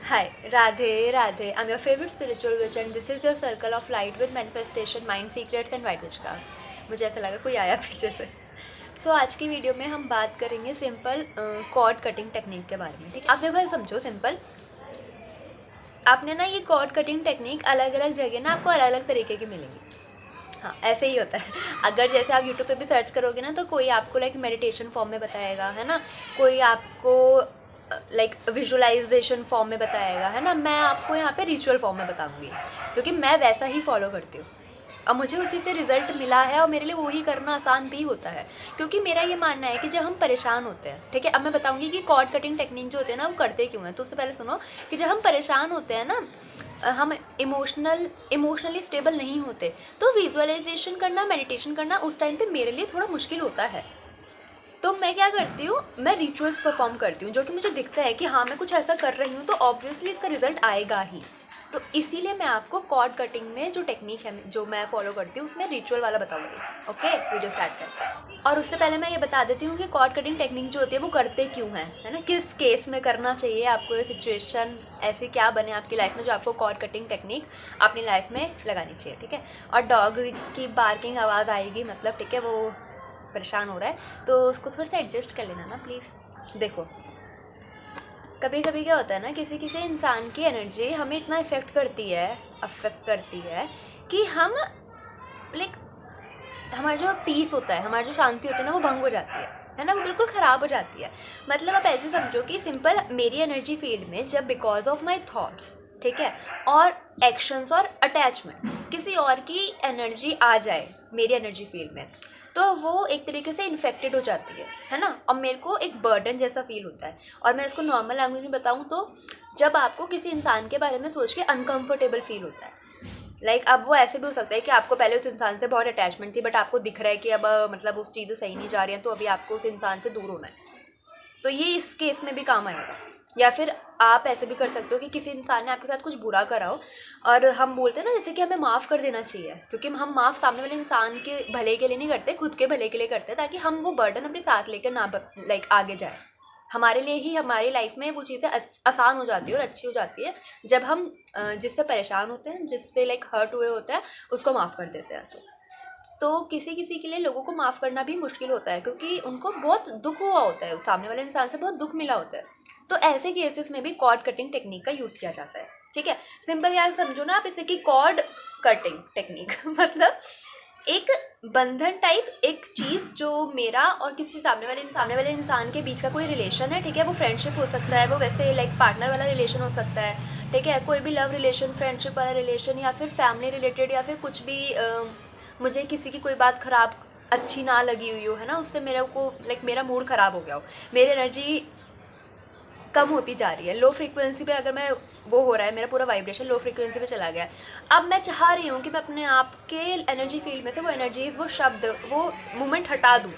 Hi, Radhe, Radhe. I'm your favorite spiritual witch and this is your circle of light with manifestation, mind secrets and white witchcraft. मुझे ऐसा लगा कोई आया पीछे से। आज की वीडियो में हम बात करेंगे सिंपल कॉर्ड कटिंग टेक्निक के बारे में। ठीक है, आप देखो समझो सिंपल। आपने ना ये कॉर्ड कटिंग टेक्निक अलग अलग जगह ना आपको अलग अलग तरीके की मिलेंगी। हाँ, ऐसे ही होता है। अगर जैसे आप यूट्यूब पे भी सर्च करोगे ना तो कोई आपको लाइक मेडिटेशन फॉर्म में बताएगा, है ना, कोई आपको लाइक विजुअलाइजेशन फॉर्म में बताएगा, है ना। मैं आपको यहाँ पे रिचुअल फॉर्म में बताऊँगी क्योंकि मैं वैसा ही फॉलो करती हूँ। अब मुझे उसी से रिजल्ट मिला है और मेरे लिए वही करना आसान भी होता है क्योंकि मेरा ये मानना है कि जब हम परेशान होते हैं, ठीक है, अब मैं बताऊंगी कि कॉर्ड कटिंग टेक्निक जो होते हैं ना वो करते क्यों हैं। तो उससे पहले सुनो कि जब हम परेशान होते हैं ना, हम इमोशनली स्टेबल नहीं होते, तो विजुअलाइजेशन करना, मेडिटेशन करना उस टाइम पे मेरे लिए थोड़ा मुश्किल होता है। तो मैं क्या करती हूँ, मैं रिचुअल्स परफॉर्म करती हूँ जो कि मुझे दिखता है कि हाँ मैं कुछ ऐसा कर रही हूँ तो ऑब्वियसली इसका रिजल्ट आएगा ही। तो इसीलिए मैं आपको कॉर्ड कटिंग में जो टेक्निक है जो मैं फॉलो करती हूँ उसमें रिचुअल वाला बताऊंगी। ओके, वीडियो स्टार्ट करते हैं। और उससे पहले मैं ये बता देती हूँ कि कॉर्ड कटिंग टेक्निक जो होती है वो करते क्यों हैं, है ना, किस केस में करना चाहिए आपको, ये सिचुएशन ऐसी क्या बने आपकी लाइफ में जो आपको कॉर्ड कटिंग टेक्निक अपनी लाइफ में लगानी चाहिए। ठीक है, और डॉग की बार्किंग आवाज़ आएगी मतलब, ठीक है, वो परेशान हो रहा है तो उसको थोड़ा सा एडजस्ट कर लेना ना प्लीज़। देखो, कभी कभी क्या होता है ना, किसी किसी इंसान की एनर्जी हमें इतना अफेक्ट करती है कि हम लाइक हमारा जो पीस होता है, हमारी जो शांति होती है ना वो भंग हो जाती है ना, वो बिल्कुल ख़राब हो जाती है। मतलब आप ऐसे समझो कि सिंपल मेरी एनर्जी फील्ड में जब बिकॉज ऑफ माई थॉट्स, ठीक है, और एक्शंस और अटैचमेंट किसी और की एनर्जी आ जाए मेरी एनर्जी फील्ड में, तो वो एक तरीके से इन्फेक्टेड हो जाती है ना, और मेरे को एक बर्डन जैसा फील होता है। और मैं इसको नॉर्मल लैंग्वेज में बताऊँ तो जब आपको किसी इंसान के बारे में सोच के अनकंफर्टेबल फील होता है, अब वो ऐसे भी हो सकता है कि आपको पहले उस इंसान से बहुत अटैचमेंट थी बट आपको दिख रहा है कि अब मतलब उस चीज़ें सही नहीं जा रही हैं तो अभी आपको उस इंसान से दूर होना है, तो ये इस केस में भी काम आएगा। या फिर आप ऐसे भी कर सकते हो कि किसी इंसान ने आपके साथ कुछ बुरा करा हो और हम बोलते हैं ना जैसे कि हमें माफ़ कर देना चाहिए, क्योंकि हम माफ़ सामने वाले इंसान के भले के लिए नहीं करते, खुद के भले के लिए करते हैं ताकि हम वो बर्डन अपने साथ लेकर ना आगे जाए। हमारे लिए ही हमारी लाइफ में वो चीज़ें आसान हो जाती है और अच्छी हो जाती है जब हम जिससे परेशान होते हैं, जिससे हर्ट हुए होते हैं, उसको माफ़ कर देते हैं। तो किसी किसी के लिए लोगों को माफ़ करना भी मुश्किल होता है क्योंकि उनको बहुत दुख हुआ होता है, सामने वाले इंसान से बहुत दुख मिला होता है। तो ऐसे केसेस में भी कॉर्ड कटिंग टेक्निक का यूज़ किया जाता है। ठीक है, सिंपल यार समझो ना आप इसे कि कॉर्ड कटिंग टेक्निक मतलब एक बंधन टाइप एक चीज़ जो मेरा और किसी सामने वाले इंसान के बीच का कोई रिलेशन है, ठीक है, वो फ्रेंडशिप हो सकता है, वो वैसे पार्टनर वाला रिलेशन हो सकता है, ठीक है, कोई भी लव रिलेशन, फ्रेंडशिप वाला रिलेशन, या फिर फैमिली रिलेटेड, या फिर कुछ भी मुझे किसी की कोई बात ख़राब अच्छी ना लगी हुई हो, है ना, उससे मेरे को मेरा मूड ख़राब हो गया हो, मेरी एनर्जी कम होती जा रही है, लो फ्रीक्वेंसी पे अगर मैं वो हो रहा है, मेरा पूरा वाइब्रेशन लो फ्रीक्वेंसी पे चला गया। अब मैं चाह रही हूँ कि मैं अपने आप के एनर्जी फील्ड में से वो एनर्जीज, वो शब्द, वो मोमेंट हटा दूँ।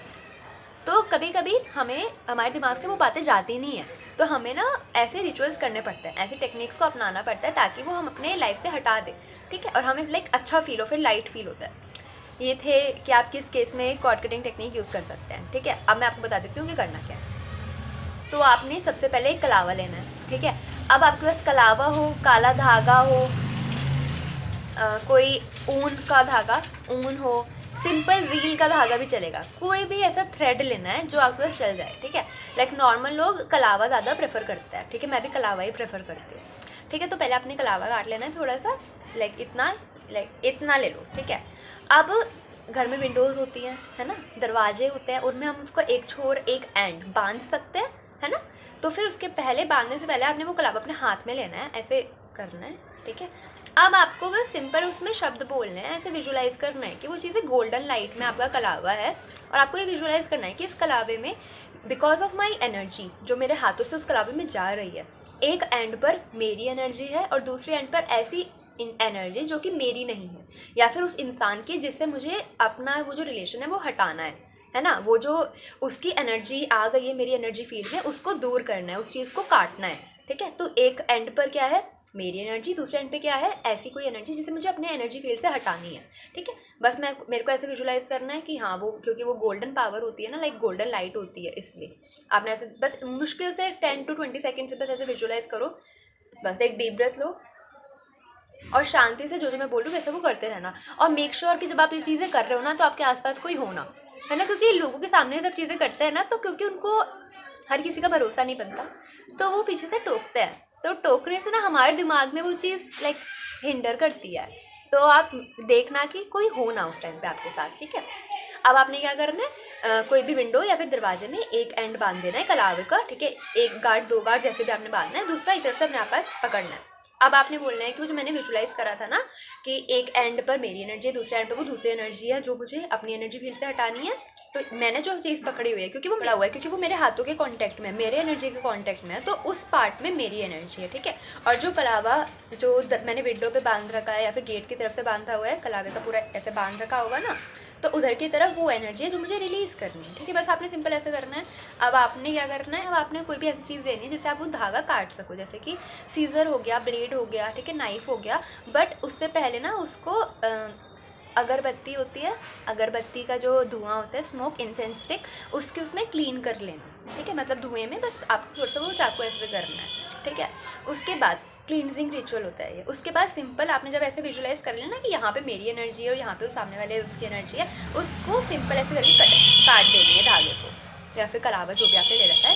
तो कभी कभी हमें हमारे दिमाग से वो बातें जाती नहीं है, तो हमें ना ऐसे रिचुअल्स करने पड़ते हैं, ऐसे टेक्निक्स को अपनाना पड़ता है ताकि वो हम अपने लाइफ से हटा दें। ठीक है, और हमें अच्छा फील हो, फिर लाइट फील होता है। ये थे कि आप किस केस में कॉर्ड कटिंग टेक्निक यूज़ कर सकते हैं। ठीक है, अब मैं आपको बता देती हूँ कि करना क्या है। तो आपने सबसे पहले एक कलावा लेना है। ठीक है, अब आपके पास कलावा हो, काला धागा हो, कोई ऊन का धागा, ऊन हो, सिंपल रील का धागा भी चलेगा, कोई भी ऐसा थ्रेड लेना है जो आपके पास चल जाए। ठीक है, नॉर्मल लोग कलावा ज़्यादा प्रेफर करते हैं, ठीक है, मैं भी कलावा ही प्रेफर करती हूँ। ठीक है, तो पहले आपने कलावा काट लेना है थोड़ा सा, इतना ले लो। ठीक है, अब घर में विंडोज़ होती हैं, है ना, दरवाजे होते हैं, उनमें हम उसको एक छोर एक एंड बांध सकते हैं, है ना। तो फिर उसके पहले, बांधने से पहले आपने वो कलावा अपने हाथ में लेना है, ऐसे करना है। ठीक है, अब आपको बस सिंपल उसमें शब्द बोलने हैं, ऐसे विजुलाइज करना है कि वो चीज़ें गोल्डन लाइट में आपका कलावा है, और आपको ये विजुलाइज करना है कि इस कलावे में बिकॉज ऑफ माई एनर्जी जो मेरे हाथों से उस कलावे में जा रही है, एक एंड पर मेरी एनर्जी है और दूसरी एंड पर ऐसी एनर्जी जो कि मेरी नहीं है, या फिर उस इंसान की जिससे मुझे अपना वो जो रिलेशन है वो हटाना है ना, वो जो उसकी एनर्जी आ गई है मेरी एनर्जी फील्ड में, उसको दूर करना है, उस चीज़ को काटना है। ठीक है, तो एक एंड पर क्या है मेरी एनर्जी, दूसरे एंड पे क्या है ऐसी कोई एनर्जी जिसे मुझे अपने एनर्जी फील्ड से हटानी है। ठीक है, बस मेरे को ऐसे विजुलाइज करना है कि हाँ वो, क्योंकि वो गोल्डन पावर होती है ना, गोल्डन लाइट होती है, इसलिए आपने ऐसे बस मुश्किल से 10 to 20 सेकेंड से बस ऐसे विजुलाइज करो बस एक डीप ब्रेथ लो और शांति से जो जो मैं बोलूँ वैसे वो करते रहना। और मेक श्योर कि जब आप ये चीज़ें कर रहे हो ना तो आपके आसपास कोई हो ना, है ना, क्योंकि लोगों के सामने ये सब चीज़ें करते हैं ना तो क्योंकि उनको हर किसी का भरोसा नहीं बनता तो वो पीछे से टोकते हैं, तो टोकने से ना हमारे दिमाग में वो चीज़ लाइक हिंडर करती है। तो आप देखना कि कोई हो ना उस टाइम पे आपके साथ, ठीक है। अब आपने क्या करना है, कोई भी विंडो या फिर दरवाजे में एक एंड बांध देना है कलावे का, ठीक है, एक गार्ड दो गार्ड जैसे भी आपने बांधना है, दूसरा एक तरफ से अपने पास पकड़ना है। अब आपने बोलना है कि जो मैंने विजुलाइज करा था ना कि एक एंड पर मेरी एनर्जी है, दूसरे एंड पर वो दूसरी एनर्जी है जो मुझे अपनी एनर्जी फील्ड से हटानी है। तो मैंने जो चीज़ पकड़ी हुई है क्योंकि वो मिला हुआ है, क्योंकि वो मेरे हाथों के कांटेक्ट में है, मेरे एनर्जी के कांटेक्ट में है, तो उस पार्ट में मेरी एनर्जी है, ठीक है। और जो कलावा जो मैंने विंडो पे बांध रखा है या फिर गेट की तरफ से बांधा हुआ है, कलावे का पूरा ऐसे बांध रखा होगा ना, तो उधर की तरफ वो एनर्जी है जो मुझे रिलीज़ करनी है, ठीक है। बस आपने सिंपल ऐसे करना है। अब आपने क्या करना है, अब आपने कोई भी ऐसी चीज़ देनी है जिससे आप वो धागा काट सको, जैसे कि सीज़र हो गया, ब्लेड हो गया, ठीक है, नाइफ हो गया। बट उससे पहले ना उसको अगरबत्ती होती है, अगरबत्ती का जो धुआं होता है, स्मोक इंसेंस स्टिक, उसके उसमें क्लीन कर लेना, ठीक है, मतलब धुएं में बस आपको थोड़ा सा वो चाकू ऐसे करना है, ठीक है। उसके बाद क्लींजिंग रिचुअल होता है ये। उसके बाद सिंपल आपने जब ऐसे विजुलाइज कर लिया ना कि यहाँ पे मेरी एनर्जी है और यहाँ पे वो सामने वाले उसकी एनर्जी है, उसको सिंपल ऐसे करके काट देनी है धागे को या फिर कलावा जो भी आपने ले रखा है,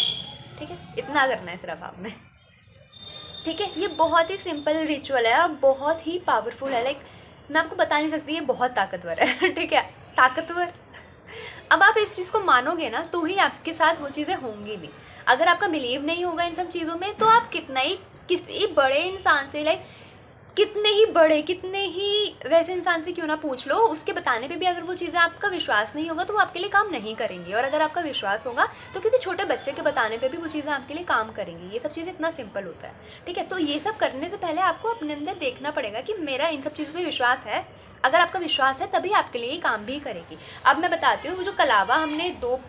ठीक है। इतना करना है सिर्फ आपने, ठीक है। ये बहुत ही सिंपल रिचुअल है और बहुत ही पावरफुल है, लाइक मैं आपको बता नहीं सकती, ये बहुत ताकतवर है ठीक है, ताकतवर। अब आप इस चीज़ को मानोगे ना तो ही आपके साथ वो चीज़ें होंगी भी। अगर आपका बिलीव नहीं होगा इन सब चीज़ों में तो आप कितना ही किसी बड़े इंसान से, लाइक कितने ही बड़े कितने ही वैसे इंसान से क्यों ना पूछ लो, उसके बताने पे भी अगर वो चीज़ें आपका विश्वास नहीं होगा तो वो आपके लिए काम नहीं करेंगी। और अगर आपका विश्वास होगा तो किसी छोटे बच्चे के बताने पे भी वो चीज़ें आपके लिए काम करेंगी। ये सब चीज़ें इतना सिंपल होता है, ठीक है। तो ये सब करने से पहले आपको अपने अंदर देखना पड़ेगा कि मेरा इन सब चीज़ों पर विश्वास है। अगर आपका विश्वास है तभी आपके लिए ये काम भी करेगी। अब मैं बताती हूँ, वो जो कलावा हमने दो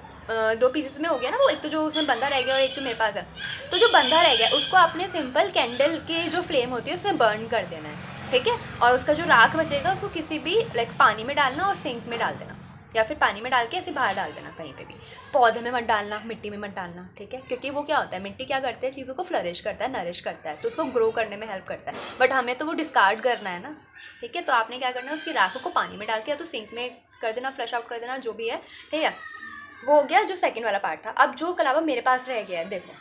पीसेस में हो गया ना, वो एक तो जो उसमें बंधा रह गया और एक तो मेरे पास है, तो जो बंधा रह गया उसको आपने सिंपल कैंडल के जो फ्लेम होती है उसमें बर्न कर देना है, ठीक है। और उसका जो राख बचेगा उसको किसी भी लाइक पानी में डालना और सिंक में डाल देना, या फिर पानी में डाल के ऐसे बाहर डाल देना कहीं पे भी। पौधे में मत डालना, मिट्टी में मत डालना, ठीक है, क्योंकि वो क्या होता है, मिट्टी क्या करता है, चीज़ों को फ्लरिश करता है, नरिश करता है, तो उसको ग्रो करने में हेल्प करता है। बट हमें तो वो डिस्कार्ड करना है ना, ठीक है। तो आपने क्या करना है, उसकी राख को पानी में डाल के या तो सिंक में कर देना, फ्लश आउट कर देना, जो भी है, ठीक है। वो हो गया जो सेकंड वाला पार्ट था। अब जो कलावा मेरे पास रह गया है, देखो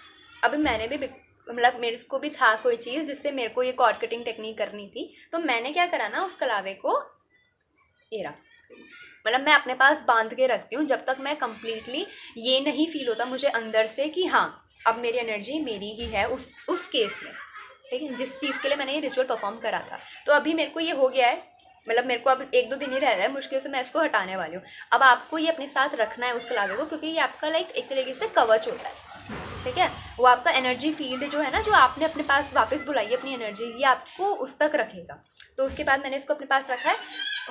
अभी मैंने भी मतलब मेरे को भी था कोई चीज़ जिससे मेरे को ये कॉर्ड कटिंग टेक्निक करनी थी, तो मैंने क्या करा ना, उस कलावे को ये रहा, मतलब मैं अपने पास बांध के रखती हूँ जब तक मैं कंप्लीटली ये नहीं फील होता मुझे अंदर से कि हाँ अब मेरी एनर्जी मेरी ही है उस केस में, ठीक है, जिस चीज़ के लिए मैंने ये रिचुअल परफॉर्म करा था। तो अभी मेरे को ये हो गया है, मतलब मेरे को अब 1-2 दिन ही रह रहा है, मुश्किल से मैं इसको हटाने वाली हूँ। अब आपको ये अपने साथ रखना है उस कलावे को, क्योंकि ये आपका लाइक एक तरीके से कवच होता है, ठीक है। वो आपका एनर्जी फील्ड जो है ना, जो आपने अपने पास वापस बुलाई है अपनी एनर्जी, ये आपको उस तक रखेगा। तो उसके बाद मैंने इसको अपने पास रखा है,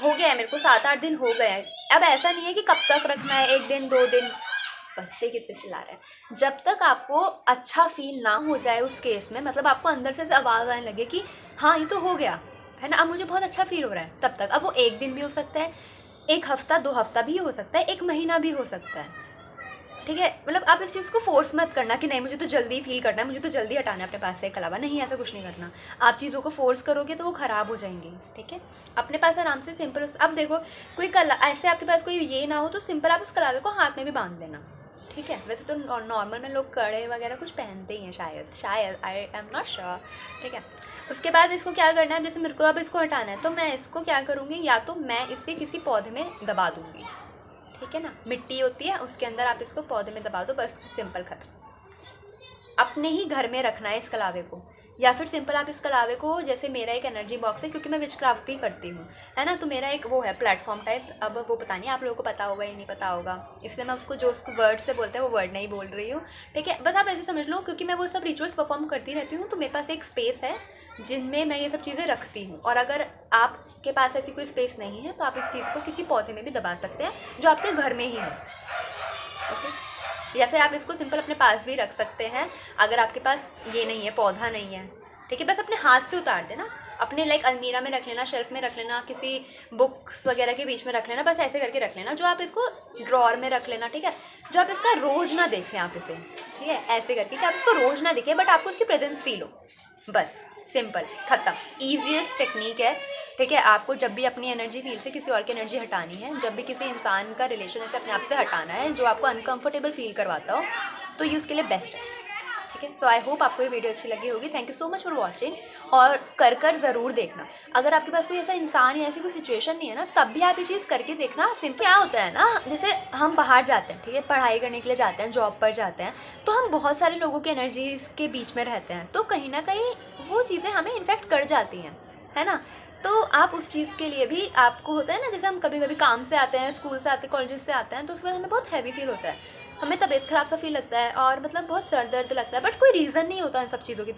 हो गया है मेरे को 7-8 दिन हो गए हैं। अब ऐसा नहीं है कि कब तक रखना है, 1 दिन 2 दिन, बच्चे कितने चिल्ला रहे हैं, जब तक आपको अच्छा फील ना हो जाए उस केस में, मतलब आपको अंदर से आवाज़ आने लगे कि हाँ ये तो हो गया है ना, अब मुझे बहुत अच्छा फील हो रहा है, तब तक। अब वो 1 दिन भी हो सकता है, 1 हफ्ता 2 हफ्ता भी हो सकता है, 1 महीना भी हो सकता है, ठीक है। मतलब आप इस चीज़ को फोर्स मत करना कि नहीं मुझे तो जल्दी फील करना है, मुझे तो जल्दी हटाना है अपने पास से एक कलावा, नहीं ऐसा कुछ नहीं करना। आप चीज़ों को फोर्स करोगे तो वो ख़राब हो जाएंगी, ठीक है। अपने पास आराम से सिंपल अब देखो कोई कला ऐसे आपके पास कोई ये ना हो तो सिंपल आप उस कलावे को हाथ में भी बांध देना, ठीक है। वैसे तो नॉर्मल में लोग कड़े वगैरह कुछ पहनते ही हैं शायद आई एम नॉट श्योर, ठीक है। उसके बाद इसको क्या करना है, जैसे मेरे को अब इसको हटाना है तो मैं इसको क्या करूँगी, या तो मैं इसे किसी पौधे में दबा दूँगी, ठीक है ना, मिट्टी होती है उसके अंदर आप इसको पौधे में दबा दो, बस सिंपल खत्म। अपने ही घर में रखना है इस कलावे को, या फिर सिंपल आप इस कलावे को, जैसे मेरा एक एनर्जी बॉक्स है क्योंकि मैं विच क्राफ्ट भी करती हूँ, है ना, तो मेरा एक वो है प्लेटफॉर्म टाइप, अब वो पता नहीं आप लोगों को पता होगा या नहीं पता होगा, इसलिए मैं उसको जो उसको वर्ड से बोलते हैं वो वर्ड नहीं बोल रही हूँ, ठीक है। बस आप ऐसे समझ लो, क्योंकि मैं वो सब रिचुअल्स परफॉर्म करती रहती हूँ तो मेरे पास एक स्पेस है जिनमें मैं ये सब चीज़ें रखती हूँ। और अगर आपके पास ऐसी कोई स्पेस नहीं है तो आप इस चीज़ को किसी पौधे में भी दबा सकते हैं जो आपके घर में ही है, ओके। या फिर आप इसको सिंपल अपने पास भी रख सकते हैं अगर आपके पास ये नहीं है, पौधा नहीं है, ठीक है। बस अपने हाथ से उतार देना, अपने लाइक अलमीरा में रख लेना, शेल्फ में रख लेना, किसी बुक्स वगैरह के बीच में रख लेना, बस ऐसे करके रख लेना, जो आप इसको ड्रॉर में रख लेना, ठीक है। जो आप इसका रोज़ ना देखें आप इसे, ठीक है, ऐसे करके कि आप इसको रोज़ ना दिखें बट आपको उसकी प्रेजेंस फील हो, बस। सिंपल, ख़त्म। ईजीएस्ट टेक्निक है, ठीक है। आपको जब भी अपनी एनर्जी फील से किसी और की एनर्जी हटानी है, जब भी किसी इंसान का रिलेशन ऐसे अपने आप से हटाना है जो आपको अनकंफर्टेबल फील करवाता हो, तो ये उसके लिए बेस्ट है, ठीक है। सो आई होप आपको ये वीडियो अच्छी लगी होगी। Thank you so much for watching, और कर ज़रूर देखना। अगर आपके पास कोई ऐसा इंसान या ऐसी कोई सिचुएशन नहीं है ना, तब भी आप ये चीज़ करके देखना। सिंपल क्या होता है ना, जैसे हम बाहर जाते हैं, ठीक है, पढ़ाई करने के लिए जाते हैं, जॉब पर जाते हैं, तो हम बहुत सारे लोगों की एनर्जीज़ के बीच में रहते हैं, तो कहीं ना कहीं वो चीज़ें हमें इन्फेक्ट कर जाती हैं, है ना। तो आप उस चीज़ के लिए भी आपको होता है ना, जैसे हम कभी कभी काम से आते हैं, स्कूल से आते हैं, कॉलेज से आते हैं, तो उसके बाद हमें बहुत हैवी फील होता है, हमें तबीयत ख़राब सा फील लगता है, और मतलब बहुत सर दर्द लगता है, बट कोई रीज़न नहीं होता इन सब चीज़ों के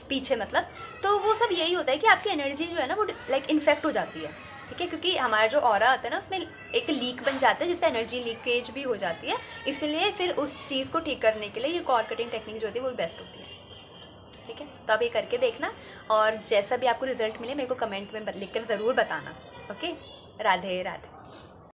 पीछे मतलब। तो वो सब यही होता है कि आपकी एनर्जी जो है ना वो लाइक इन्फेक्ट हो जाती है, ठीक है, क्योंकि हमारा जो ऑरा आता है ना उसमें एक लीक बन जाता है, जिससे एनर्जी लीकेज भी हो जाती है। इसलिए फिर उस चीज़ को ठीक करने के लिए ये कॉर्ड कटिंग टेक्निक जो होती है वो भी बेस्ट होती है, ठीक है। तो आप ये करके देखना, और जैसा भी आपको रिजल्ट मिले मेरे को कमेंट में लिख कर ज़रूर बताना। ओके, राधे राधे।